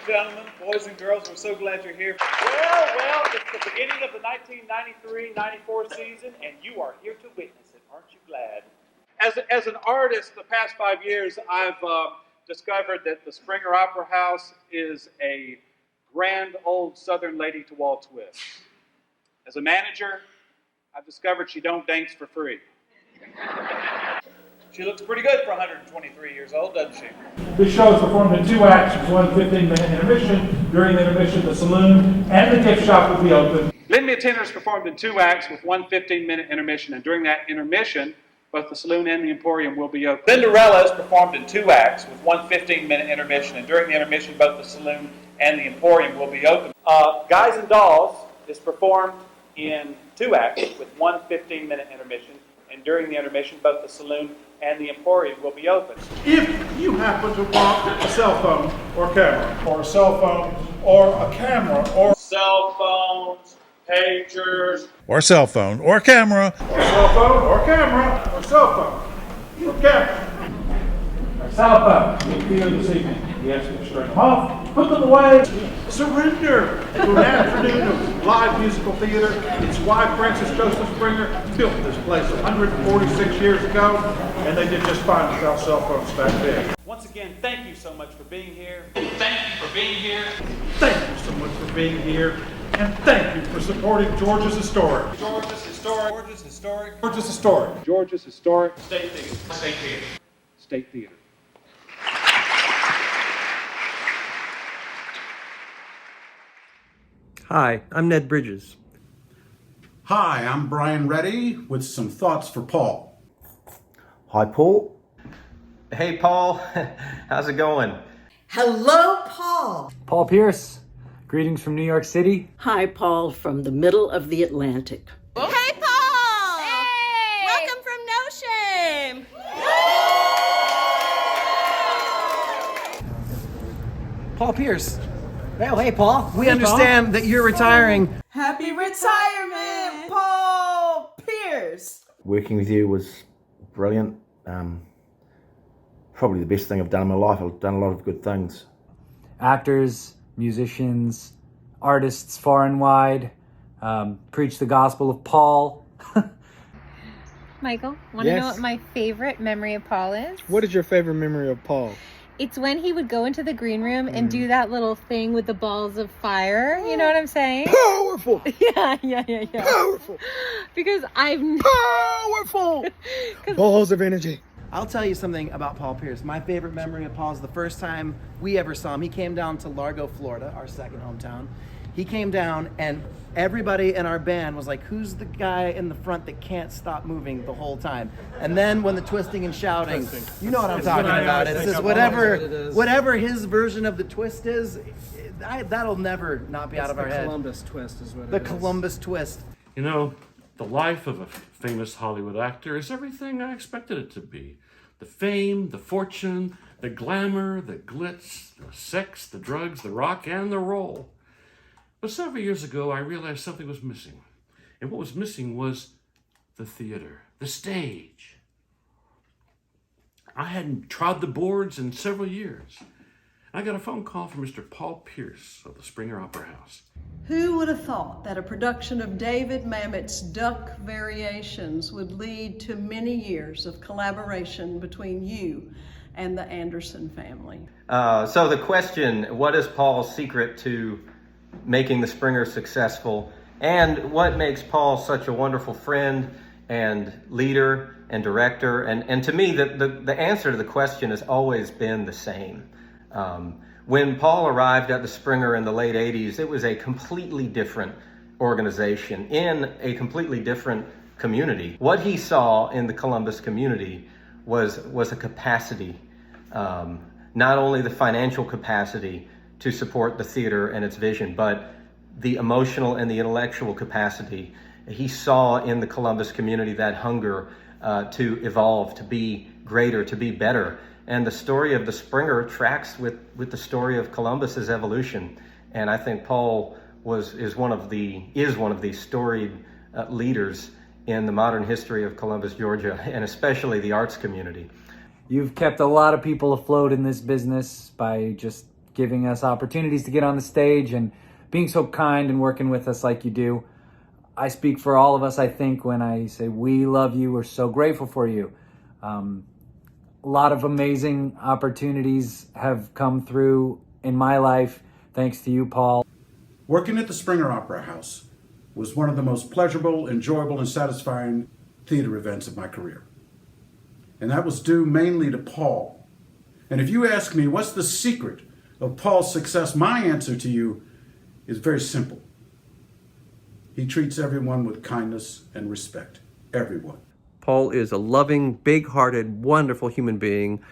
and gentlemen, boys and girls, we're so glad you're here. Well, it's the beginning of the 1993-94 season, and you are here to witness it. Aren't you glad? As an artist, the past 5 years, I've discovered that the Springer Opera House is a grand old Southern lady to waltz with. As a manager, I've discovered she don't dance for free. She looks pretty good for 123 years old, doesn't she? This show is performed in 2 acts with one 15-minute intermission. During the intermission, the saloon and the gift shop will be open. Lend Me a Tenor is performed in 2 acts with one 15-minute intermission, and during that intermission, both the saloon and the emporium will be open. Cinderella is performed in 2 acts with one 15-minute intermission, and during the intermission, both the saloon and the emporium will be open. Guys and Dolls is performed in 2 acts with one 15-minute intermission, and during the intermission, both the saloon and the emporium will be open. If you happen to want a cell phone or camera, or a cell phone or a camera, or Cell phones, pagers, Or cell phone, or camera. or cell phone or camera, or cell phone or camera, or cell phone, you'll be here this evening. Yes, we'll straighten them off, put them away, surrender to an afternoon of live musical theater. It's why Francis Joseph Springer built this place 146 years ago, and they did just fine without cell phones back then. Once again, thank you so much for being here. Thank you for being here. Thank you so much for being here, and thank you for supporting Georgia's Historic. Georgia's Historic. Georgia's Historic. Georgia's Historic. Georgia's Historic. State Theater. State Theater. State Theater. Hi, I'm Ned Bridges. Hi, I'm Brian Reddy with some thoughts for Paul. Hi, Paul. Hey, Paul. How's it going? Hello, Paul. Paul Pierce, greetings from New York City. Hi, Paul, from the middle of the Atlantic. Hey, Paul! Hey! Welcome from No Shame! Paul Pierce. Well, hey, Paul. We understand that you're retiring. Happy retirement, Paul Pierce! Working with you was brilliant. Probably the best thing I've done in my life. I've done a lot of good things. Actors, musicians, artists far and wide, preach the gospel of Paul. Michael, want to know what my favorite memory of Paul is? What is your favorite memory of Paul? It's when he would go into the green room and do that little thing with the balls of fire. You know what I'm saying? Powerful! Yeah. Powerful! Because Powerful! Balls of energy. I'll tell you something about Paul Pierce. My favorite memory of Paul is the first time we ever saw him. He came down to Largo, Florida, our second hometown. He came down and everybody in our band was like, who's the guy in the front that can't stop moving the whole time? And then when the twisting and shouting, you know what I'm talking about. It's just whatever his version of the twist is, that'll never not be out of our head. The Columbus twist is what it is. The Columbus twist. You know, the life of a famous Hollywood actor is everything I expected it to be. The fame, the fortune, the glamour, the glitz, the sex, the drugs, the rock, and the roll. But several years ago, I realized something was missing. And what was missing was the theater, the stage. I hadn't trod the boards in several years. I got a phone call from Mr. Paul Pierce of the Springer Opera House. Who would have thought that a production of David Mamet's Duck Variations would lead to many years of collaboration between you and the Anderson family? So the question, what is Paul's secret to making the Springer successful? And what makes Paul such a wonderful friend and leader and director? And to me, the answer to the question has always been the same. When Paul arrived at the Springer in the late 80s, it was a completely different organization in a completely different community. What he saw in the Columbus community was a capacity, not only the financial capacity to support the theater and its vision, but the emotional and the intellectual capacity. He saw in the Columbus community that hunger to evolve, to be greater, to be better. And the story of the Springer tracks with the story of Columbus's evolution. And I think Paul is one of these storied leaders in the modern history of Columbus, Georgia, and especially the arts community. You've kept a lot of people afloat in this business by just giving us opportunities to get on the stage and being so kind and working with us like you do. I speak for all of us, I think, when I say we love you. We're so grateful for you. A lot of amazing opportunities have come through in my life, thanks to you, Paul. Working at the Springer Opera House was one of the most pleasurable, enjoyable, and satisfying theater events of my career. And that was due mainly to Paul. And if you ask me what's the secret of Paul's success, my answer to you is very simple. He treats everyone with kindness and respect. Everyone. Paul is a loving, big-hearted, wonderful human being.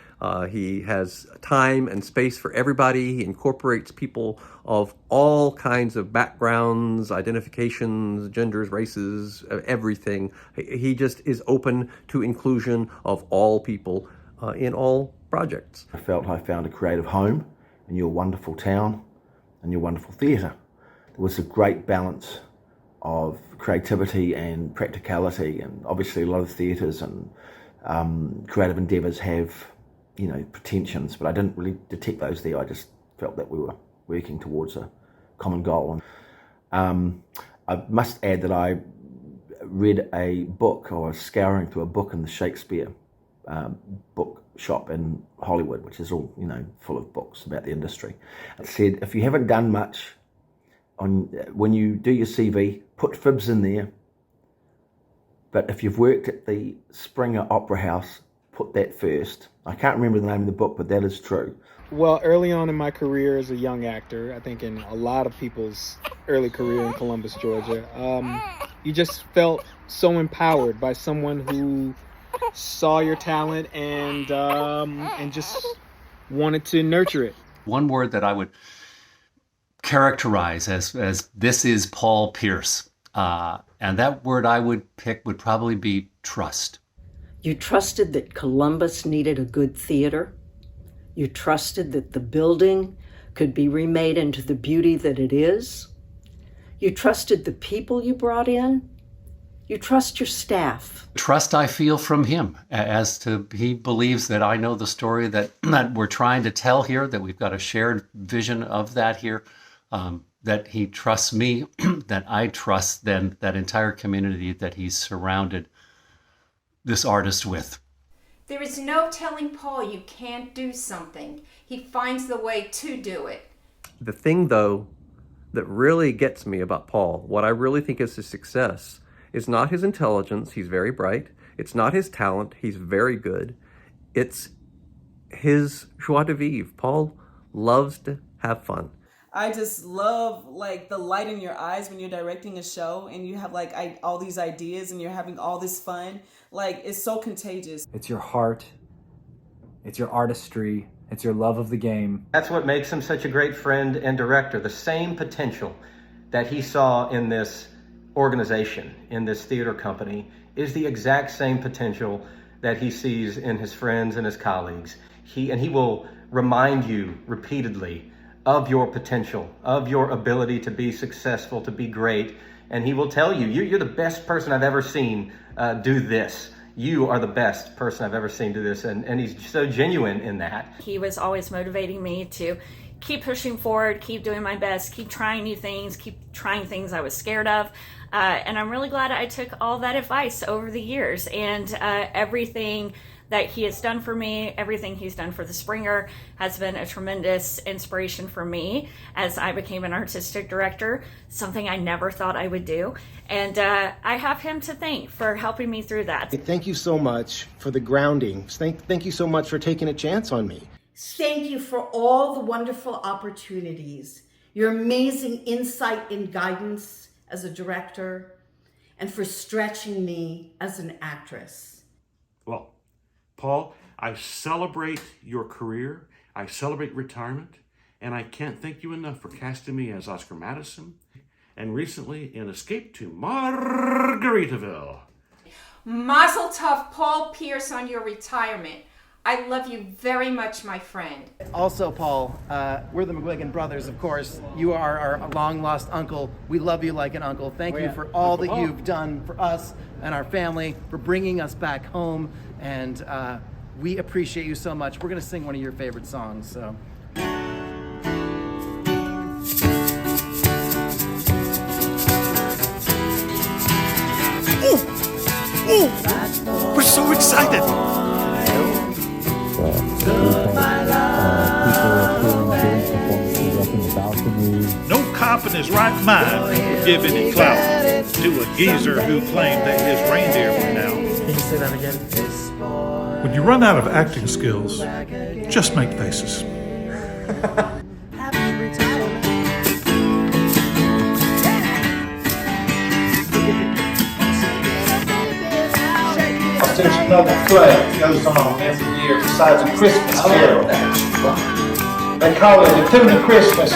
He has time and space for everybody. He incorporates people of all kinds of backgrounds, identifications, genders, races, everything. He just is open to inclusion of all people in all projects. I felt I found a creative home in your wonderful town and your wonderful theatre. There was a great balance of creativity and practicality, and obviously a lot of theatres and creative endeavours have, pretensions, but I didn't really detect those there. I just felt that we were working towards a common goal. And I must add that I read a book, or was scouring through a book in the Shakespeare book shop in Hollywood, which is all, full of books about the industry. It said, if you haven't done much when you do your CV, put fibs in there. But if you've worked at the Springer Opera House, put that first. I can't remember the name of the book, but that is true. Well, early on in my career as a young actor, I think in a lot of people's early career in Columbus, Georgia, you just felt so empowered by someone who saw your talent and just wanted to nurture it. One word that I would characterize as this is Paul Pierce. And that word I would pick would probably be trust. You trusted that Columbus needed a good theater. You trusted that the building could be remade into the beauty that it is. You trusted the people you brought in. You trust your staff. Trust I feel from him as to he believes that I know the story that we're trying to tell here, that we've got a shared vision of that here. That he trusts me, that I trust then that entire community that he's surrounded this artist with. There is no telling Paul you can't do something. He finds the way to do it. The thing, though, that really gets me about Paul, what I really think is his success, is not his intelligence. He's very bright. It's not his talent. He's very good. It's his joie de vivre. Paul loves to have fun. I just love the light in your eyes when you're directing a show and you have all these ideas and you're having all this fun. It's so contagious. It's your heart. It's your artistry. It's your love of the game. That's what makes him such a great friend and director. The same potential that he saw in this organization, in this theater company, is the exact same potential that he sees in his friends and his colleagues. He will remind you repeatedly of your potential, of your ability to be successful, to be great. And he will tell you, you're the best person I've ever seen do this. You are the best person I've ever seen do this. And he's so genuine in that. He was always motivating me to keep pushing forward, keep doing my best, keep trying new things, keep trying things I was scared of. And I'm really glad I took all that advice over the years. And everything that he has done for me, everything he's done for the Springer has been a tremendous inspiration for me as I became an artistic director, something I never thought I would do. And I have him to thank for helping me through that. Thank you so much for the grounding. Thank you so much for taking a chance on me. Thank you for all the wonderful opportunities, your amazing insight and guidance as a director, and for stretching me as an actress. Well, Paul, I celebrate your career, I celebrate retirement, and I can't thank you enough for casting me as Oscar Madison, and recently in Escape to Margaritaville. Mazel tov, Paul Pierce, on your retirement. I love you very much, my friend. Also, Paul, we're the McGuigan brothers, of course. You are our long-lost uncle. We love you like an uncle. Thank you for all that you've done for us and our family, for bringing us back home, and we appreciate you so much. We're going to sing one of your favorite songs, so... We're so excited! No cop in his right mind would give any clout to a geezer who claimed that his reindeer went out. Can you say that again? When you run out of acting skills, just make faces. There's another play that goes on every year besides a Christmas carol. They call it the Tune of Christmas.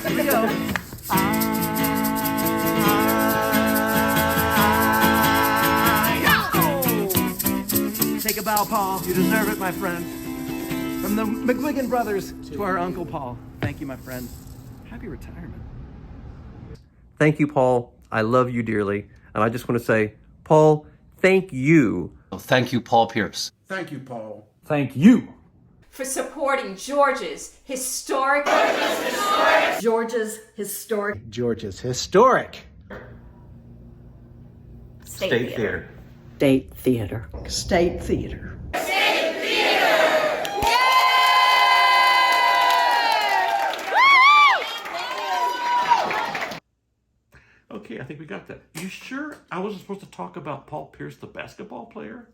Here we go. Take a bow, Paul. You deserve it, my friend. From the McGuigan brothers to our Uncle Paul. Thank you, my friend. Happy retirement. Thank you, Paul. I love you dearly. And I just want to say, Paul, thank you. Thank you, Paul Pierce. Thank you, Paul. Thank you. For supporting George's historic George's historic George's historic State Theater. State Theater. State Theater. Okay, I think we got that. You sure I wasn't supposed to talk about Paul Pierce, the basketball player?